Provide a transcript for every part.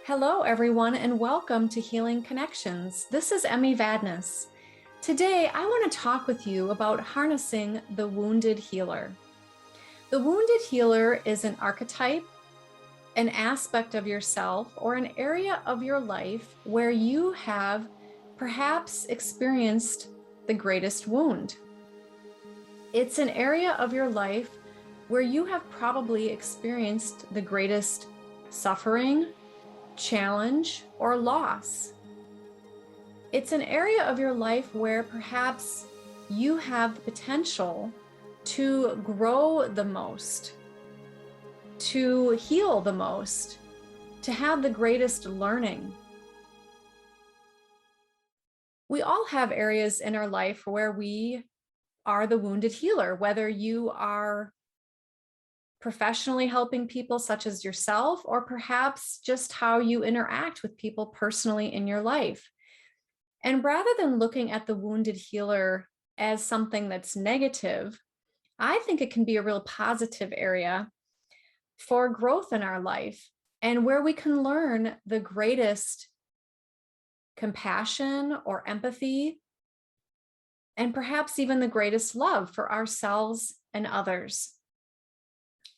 Hello, everyone, and welcome to Healing Connections. This is Emmy Vadnais. Today, I want to talk with you about harnessing the wounded healer. The wounded healer is an archetype, an aspect of yourself, or an area of your life where you have perhaps experienced the greatest wound. It's an area of your life where you have probably experienced the greatest suffering, challenge, or loss. It's an area of your life where perhaps you have the potential to grow the most, to heal the most, to have the greatest learning. We all have areas in our life where we are the wounded healer, whether you are professionally helping people such as yourself, or perhaps just how you interact with people personally in your life. And rather than looking at the wounded healer as something that's negative, I think it can be a real positive area for growth in our life and where we can learn the greatest compassion or empathy, and perhaps even the greatest love for ourselves and others.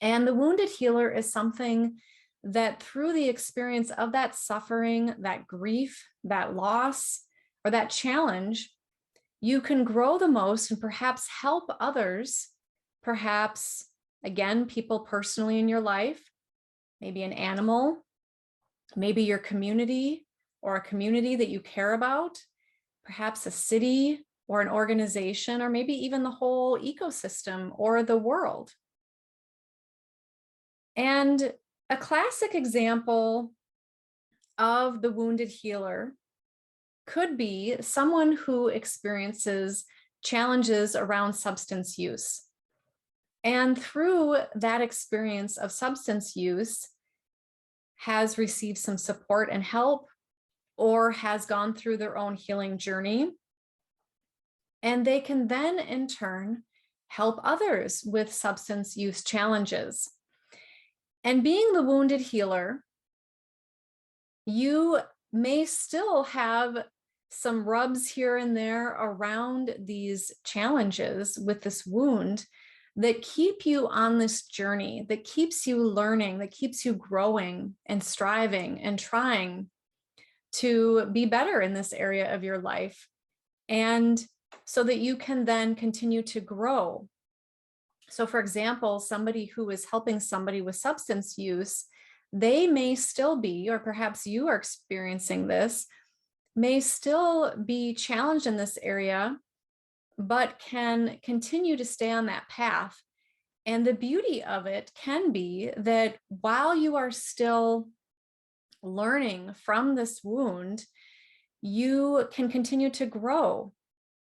And the wounded healer is something that through the experience of that suffering, that grief, that loss, or that challenge, you can grow the most and perhaps help others, perhaps, again, people personally in your life, maybe an animal, maybe your community or a community that you care about, perhaps a city or an organization, or maybe even the whole ecosystem or the world. And a classic example of the wounded healer could be someone who experiences challenges around substance use. And through that experience of substance use, has received some support and help, or has gone through their own healing journey. And they can then, in turn, help others with substance use challenges. And being the wounded healer, you may still have some rubs here and there around these challenges with this wound that keep you on this journey, that keeps you learning, that keeps you growing and striving and trying to be better in this area of your life. And so that you can then continue to grow. So for example, somebody who is helping somebody with substance use, they may still be, or perhaps you are experiencing this, may still be challenged in this area, but can continue to stay on that path. And the beauty of it can be that while you are still learning from this wound, you can continue to grow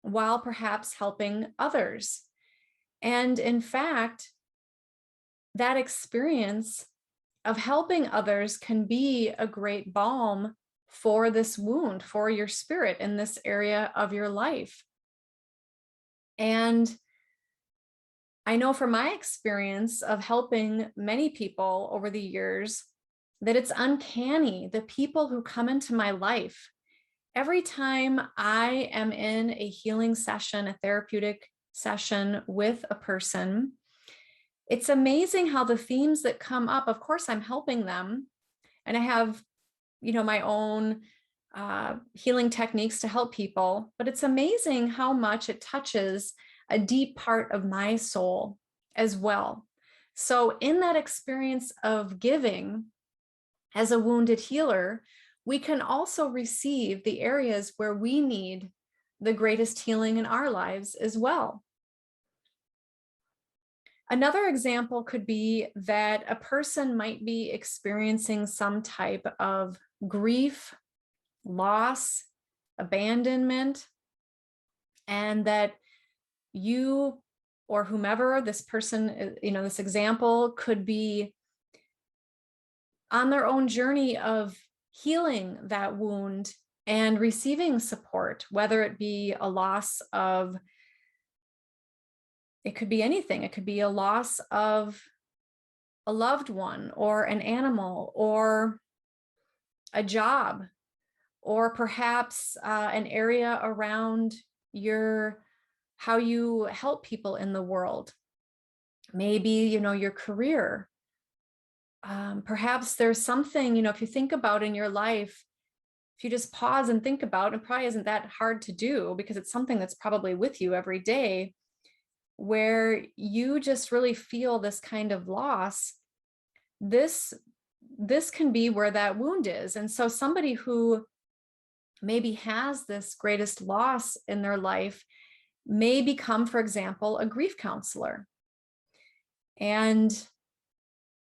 while perhaps helping others. And in fact, that experience of helping others can be a great balm for this wound, for your spirit in this area of your life. And I know from my experience of helping many people over the years that it's uncanny, the people who come into my life. Every time I am in a healing session, a therapeutic session with a person, it's amazing how the themes that come up, of course, I'm helping them, and I have, my own healing techniques to help people, but it's amazing how much it touches a deep part of my soul as well. So in that experience of giving as a wounded healer, we can also receive the areas where we need the greatest healing in our lives as well. Another example could be that a person might be experiencing some type of grief, loss, abandonment, and that you or whomever this person, this example could be on their own journey of healing that wound and receiving support, whether it be a loss of, it could be anything. It could be a loss of a loved one or an animal or a job, or perhaps an area around how you help people in the world. Maybe, your career. Perhaps there's something, if you think about in your life, if you just pause and think about, it probably isn't that hard to do because it's something that's probably with you every day, where you just really feel this kind of loss. This can be where that wound is. And so somebody who maybe has this greatest loss in their life may become, for example, a grief counselor. And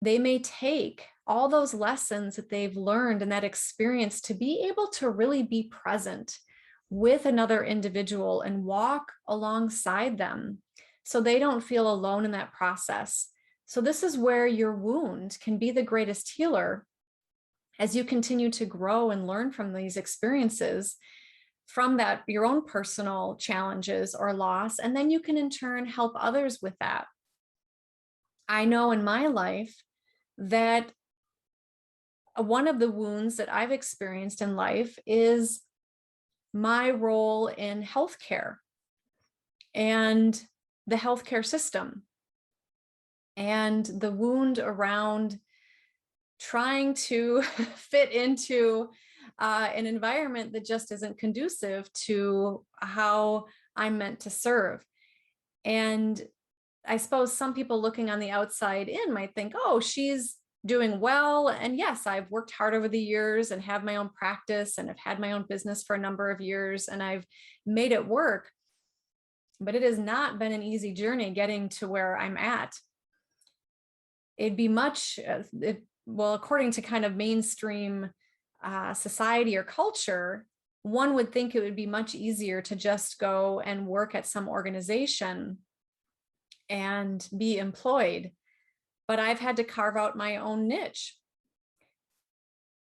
they may take all those lessons that they've learned in that experience to be able to really be present with another individual and walk alongside them so they don't feel alone in that process. So this is where your wound can be the greatest healer as you continue to grow and learn from these experiences, from that, your own personal challenges or loss, and then you can in turn help others with that. I know in my life that one of the wounds that I've experienced in life is my role in healthcare and the healthcare system, and the wound around trying to fit into an environment that just isn't conducive to how I'm meant to serve. And I suppose some people looking on the outside in might think, oh, she's doing well. And yes, I've worked hard over the years and have my own practice and I've had my own business for a number of years and I've made it work. But it has not been an easy journey getting to where I'm at. It'd be according to kind of mainstream society or culture, one would think it would be much easier to just go and work at some organization and be employed. But I've had to carve out my own niche.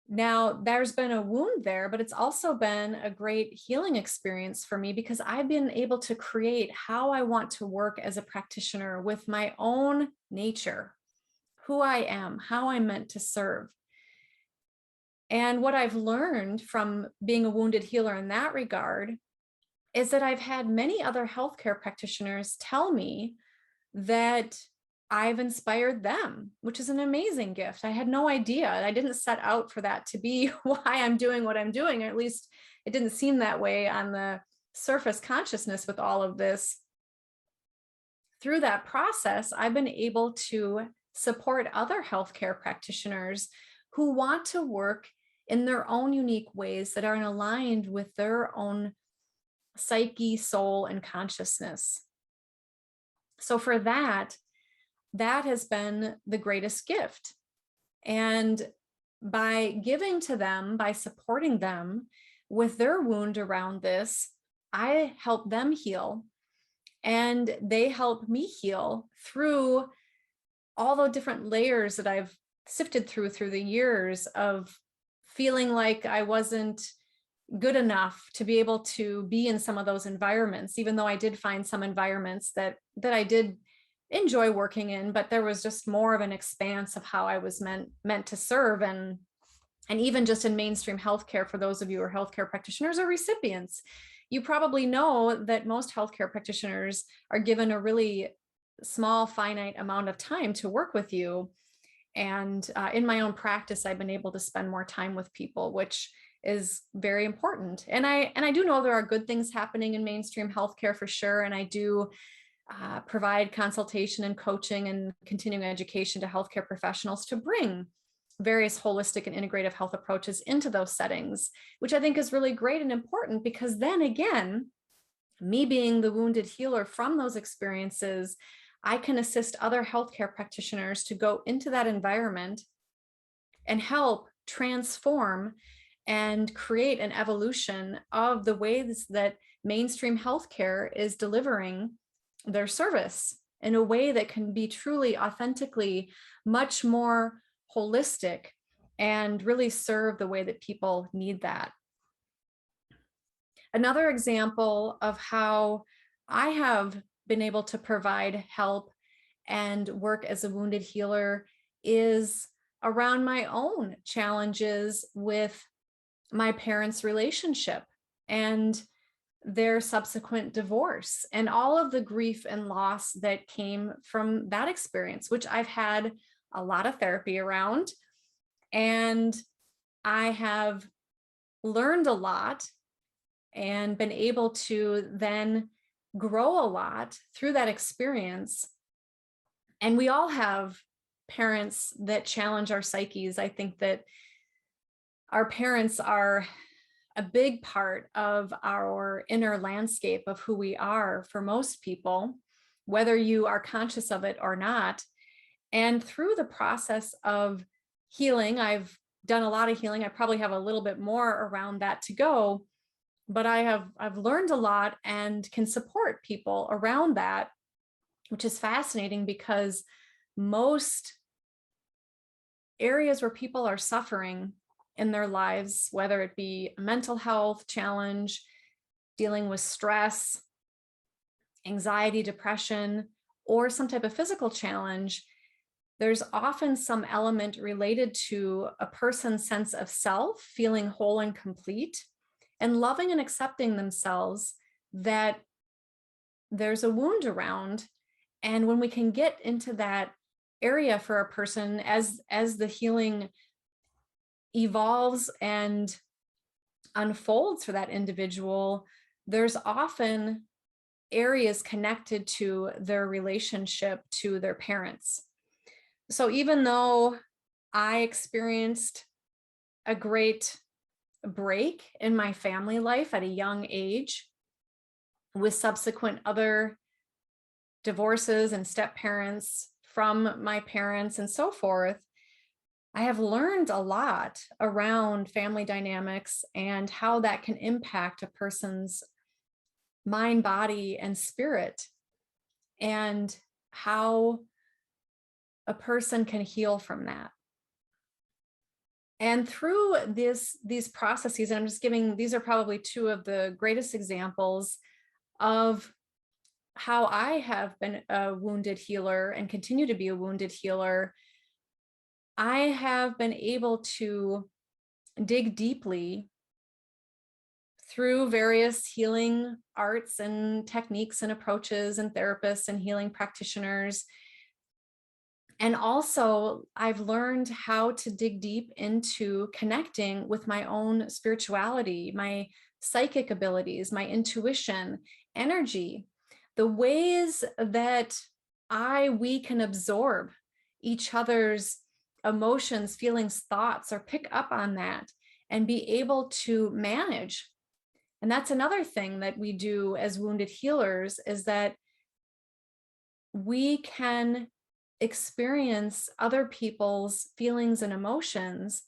Now, there's been a wound there, but it's also been a great healing experience for me because I've been able to create how I want to work as a practitioner with my own nature, who I am, how I'm meant to serve. And what I've learned from being a wounded healer in that regard is that I've had many other healthcare practitioners tell me that I've inspired them, which is an amazing gift. I had no idea. I didn't set out for that to be why I'm doing what I'm doing, or at least it didn't seem that way on the surface consciousness with all of this. Through that process, I've been able to support other healthcare practitioners who want to work in their own unique ways that are aligned with their own psyche, soul, and consciousness. So for that has been the greatest gift. And by giving to them, by supporting them with their wound around this, I help them heal and they help me heal through all the different layers that I've sifted through the years of feeling like I wasn't good enough to be able to be in some of those environments, even though I did find some environments that I did enjoy working in, but there was just more of an expanse of how I was meant to serve. And even just in mainstream healthcare, for those of you who are healthcare practitioners or recipients, you probably know that most healthcare practitioners are given a really small, finite amount of time to work with you. And in my own practice, I've been able to spend more time with people, which is very important. And I do know there are good things happening in mainstream healthcare for sure. And I do provide consultation and coaching and continuing education to healthcare professionals to bring various holistic and integrative health approaches into those settings, which I think is really great and important, because then again, me being the wounded healer from those experiences, I can assist other healthcare practitioners to go into that environment and help transform and create an evolution of the ways that mainstream healthcare is delivering their service in a way that can be truly, authentically, much more holistic and really serve the way that people need that. Another example of how I have been able to provide help and work as a wounded healer is around my own challenges with my parents' relationship and their subsequent divorce and all of the grief and loss that came from that experience, which I've had a lot of therapy around. And I have learned a lot and been able to then grow a lot through that experience. And we all have parents that challenge our psyches. I think that our parents are a big part of our inner landscape of who we are for most people, whether you are conscious of it or not. And through the process of healing, I've done a lot of healing. I probably have a little bit more around that to go, but I've learned a lot and can support people around that, which is fascinating because most areas where people are suffering in their lives, whether it be a mental health challenge, dealing with stress, anxiety, depression, or some type of physical challenge, there's often some element related to a person's sense of self, feeling whole and complete, and loving and accepting themselves that there's a wound around. And when we can get into that area for a person as the healing evolves and unfolds for that individual, there's often areas connected to their relationship to their parents. So even though I experienced a great break in my family life at a young age with subsequent other divorces and step parents from my parents and so forth, I have learned a lot around family dynamics and how that can impact a person's mind, body, and spirit, and how a person can heal from that. And through these processes, and I'm just giving, these are probably two of the greatest examples of how I have been a wounded healer and continue to be a wounded healer. I have been able to dig deeply through various healing arts and techniques and approaches and therapists and healing practitioners. And also, I've learned how to dig deep into connecting with my own spirituality, my psychic abilities, my intuition, energy, the ways that we can absorb each other's emotions, feelings, thoughts, or pick up on that and be able to manage. And that's another thing that we do as wounded healers, is that we can experience other people's feelings and emotions.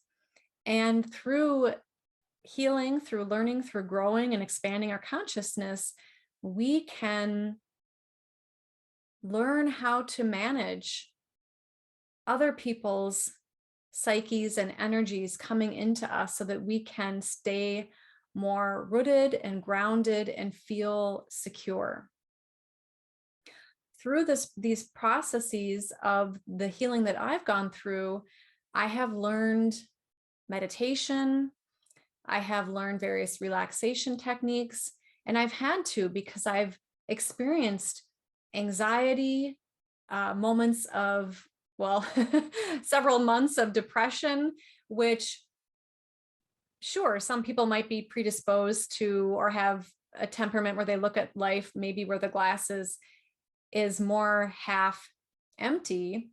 And through healing, through learning, through growing and expanding our consciousness, we can learn how to manage other people's psyches and energies coming into us so that we can stay more rooted and grounded and feel secure. Through these processes of the healing that I've gone through, I have learned meditation, I have learned various relaxation techniques, and I've had to because I've experienced anxiety, moments of, well, several months of depression, which, sure, some people might be predisposed to or have a temperament where they look at life maybe where the glass is more half empty.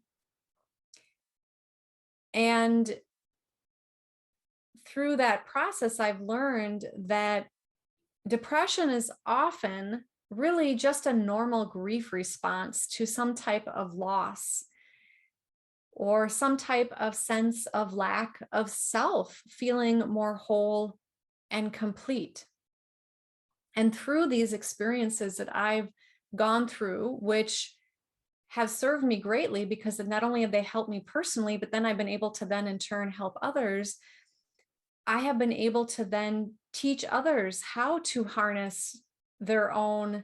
And through that process, I've learned that depression is often really just a normal grief response to some type of loss or some type of sense of lack of self, feeling more whole and complete. And through these experiences that I've gone through, which have served me greatly because not only have they helped me personally, but then I've been able to then in turn help others. I have been able to then teach others how to harness their own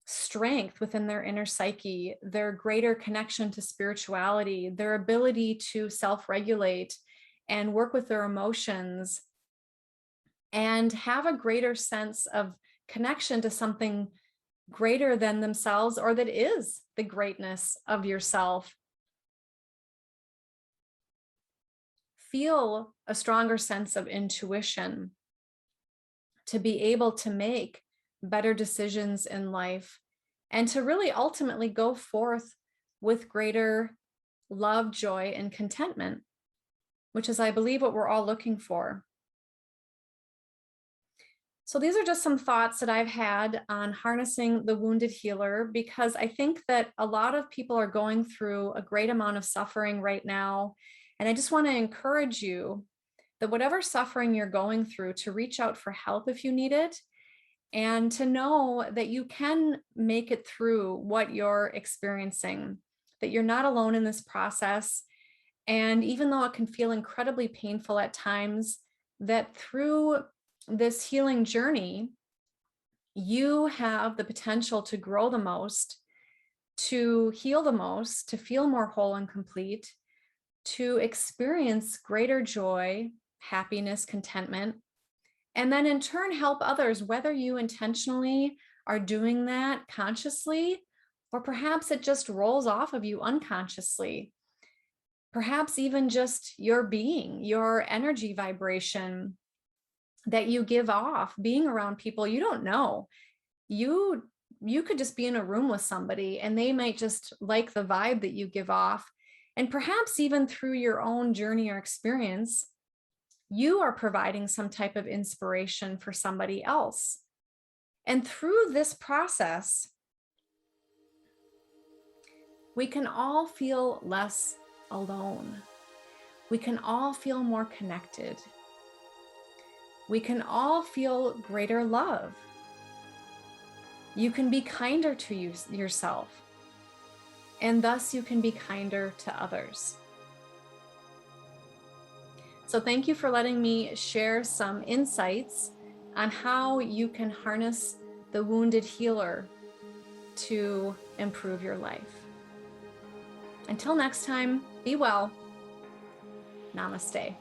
strength within their inner psyche, their greater connection to spirituality, their ability to self-regulate and work with their emotions and have a greater sense of connection to something greater than themselves, or that is the greatness of yourself. Feel a stronger sense of intuition to be able to make better decisions in life, and to really ultimately go forth with greater love, joy, and contentment, which is, I believe, what we're all looking for. So these are just some thoughts that I've had on harnessing the wounded healer, because I think that a lot of people are going through a great amount of suffering right now. And I just want to encourage you that whatever suffering you're going through, to reach out for help if you need it, and to know that you can make it through what you're experiencing, that you're not alone in this process. And even though it can feel incredibly painful at times, that through this healing journey, you have the potential to grow the most, to heal the most, to feel more whole and complete, to experience greater joy, happiness, contentment, and then in turn help others, whether you intentionally are doing that consciously, or perhaps it just rolls off of you unconsciously. Perhaps even just your being, your energy vibration that you give off being around people you don't know. You could just be in a room with somebody and they might just like the vibe that you give off. And perhaps even through your own journey or experience, you are providing some type of inspiration for somebody else. And through this process, we can all feel less alone. We can all feel more connected. We can all feel greater love. You can be kinder to yourself, and thus you can be kinder to others. So thank you for letting me share some insights on how you can harness the wounded healer to improve your life. Until next time, be well. Namaste.